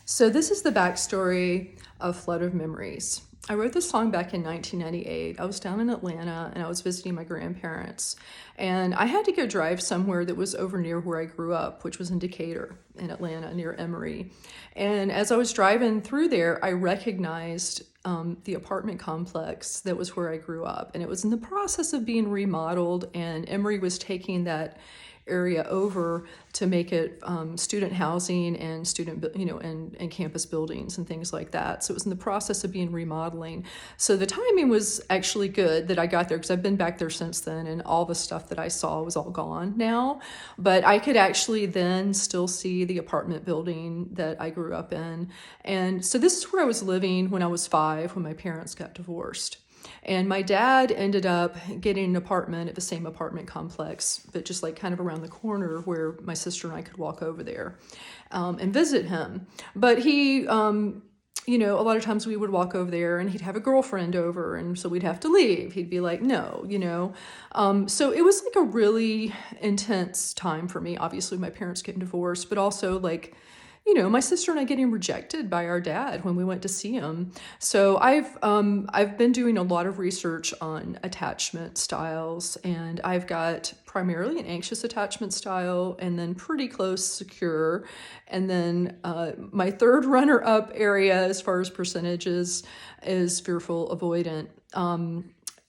So this is the backstory of Flood of Memories. I wrote this song back in 1998. I was down in Atlanta and I was visiting my grandparents. And I had to go drive somewhere that was over near where I grew up, which was in Decatur in Atlanta near Emory. And as I was driving through there, I recognized the apartment complex that was where I grew up. And it was in the process of being remodeled, and Emory was taking that area over to make it student housing and and campus buildings and things like that. So it was in the process of being remodeling. So the timing was actually good that I got there, because I've been back there since then, and all the stuff that I saw was all gone now. But I could actually then still see the apartment building that I grew up in. And so this is where I was living when I was 5, when my parents got divorced. And my dad ended up getting an apartment at the same apartment complex, but just like kind of around the corner where my sister and I could walk over there and visit him. But he, a lot of times we would walk over there and he'd have a girlfriend over, and so we'd have to leave. He'd be like, no. So it was like a really intense time for me. Obviously, my parents getting divorced, but also like, my sister and I getting rejected by our dad when we went to see him. So I've been doing a lot of research on attachment styles, and I've got primarily an anxious attachment style, and then pretty close secure, and then my third runner-up area as far as percentages is fearful avoidant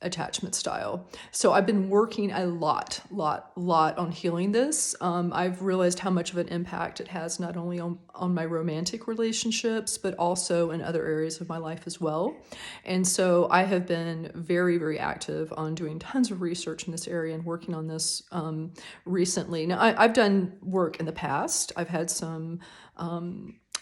attachment style. So I've been working a lot on healing this. I've realized how much of an impact it has, not only on my romantic relationships, but also in other areas of my life as well. And so I have been very, very active on doing tons of research in this area and working on this recently. Now, I've done work in the past. I've had some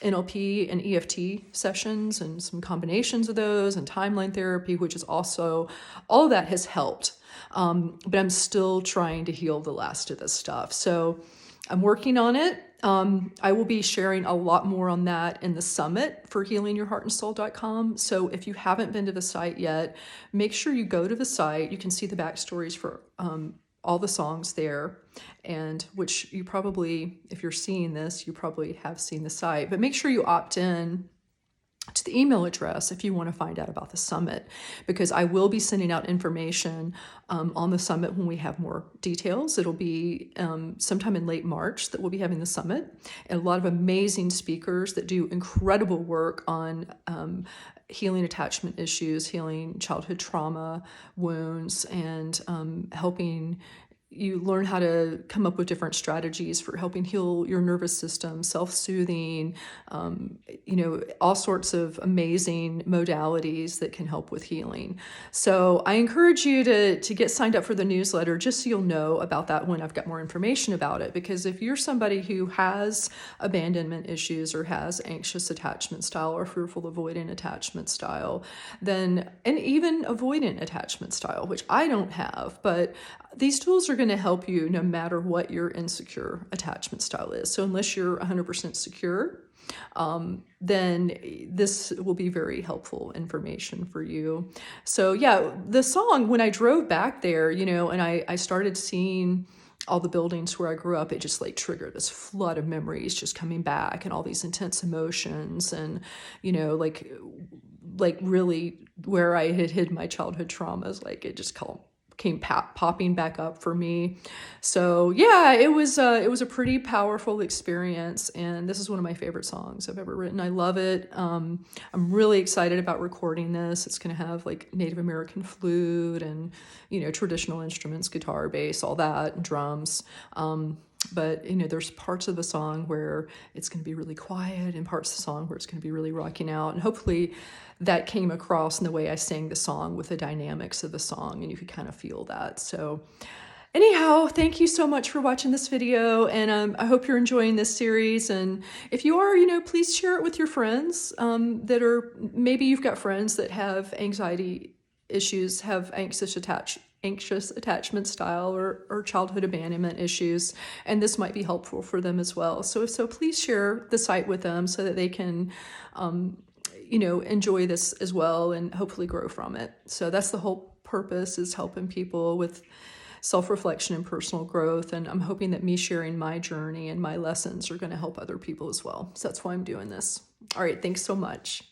NLP and EFT sessions and some combinations of those, and timeline therapy, which is also, all of that has helped. But I'm still trying to heal the last of this stuff. So I'm working on it. I will be sharing a lot more on that in the summit for healingyourheartandsoul.com. So if you haven't been to the site yet, make sure you go to the site. You can see the backstories for all the songs there, and which you probably, if you're seeing this, you probably have seen the site, but make sure you opt in to the email address if you want to find out about the summit, because I will be sending out information on the summit when we have more details. It'll be sometime in late March that we'll be having the summit, and a lot of amazing speakers that do incredible work on healing attachment issues, healing childhood trauma, wounds, and helping you learn how to come up with different strategies for helping heal your nervous system, self-soothing, all sorts of amazing modalities that can help with healing. So I encourage you to get signed up for the newsletter, just so you'll know about that when I've got more information about it. Because if you're somebody who has abandonment issues, or has anxious attachment style, or fearful avoidant attachment style, then, and even avoidant attachment style, which I don't have, but these tools are going to help you no matter what your insecure attachment style is. So unless you're 100% secure, then this will be very helpful information for you. So yeah, the song, when I drove back there, and I started seeing all the buildings where I grew up, it just like triggered this flood of memories just coming back, and all these intense emotions, and, like really where I had hid my childhood traumas, like it just came popping back up for me. So yeah, it was a pretty powerful experience, and this is one of my favorite songs I've ever written. I love it. I'm really excited about recording this. It's going to have like Native American flute and traditional instruments, guitar, bass, all that, and drums. But there's parts of the song where it's going to be really quiet, and parts of the song where it's going to be really rocking out, and hopefully that came across in the way I sang the song with the dynamics of the song, and you could kind of feel that. So anyhow, thank you so much for watching this video, and I hope you're enjoying this series. And if you are, please share it with your friends maybe you've got friends that have anxiety issues, have anxious attachment style, or childhood abandonment issues, and this might be helpful for them as well. So if so, please share the site with them so that they can enjoy this as well, and hopefully grow from it. So that's the whole purpose, is helping people with self-reflection and personal growth. And I'm hoping that me sharing my journey and my lessons are going to help other people as well. So that's why I'm doing this. All right, thanks so much.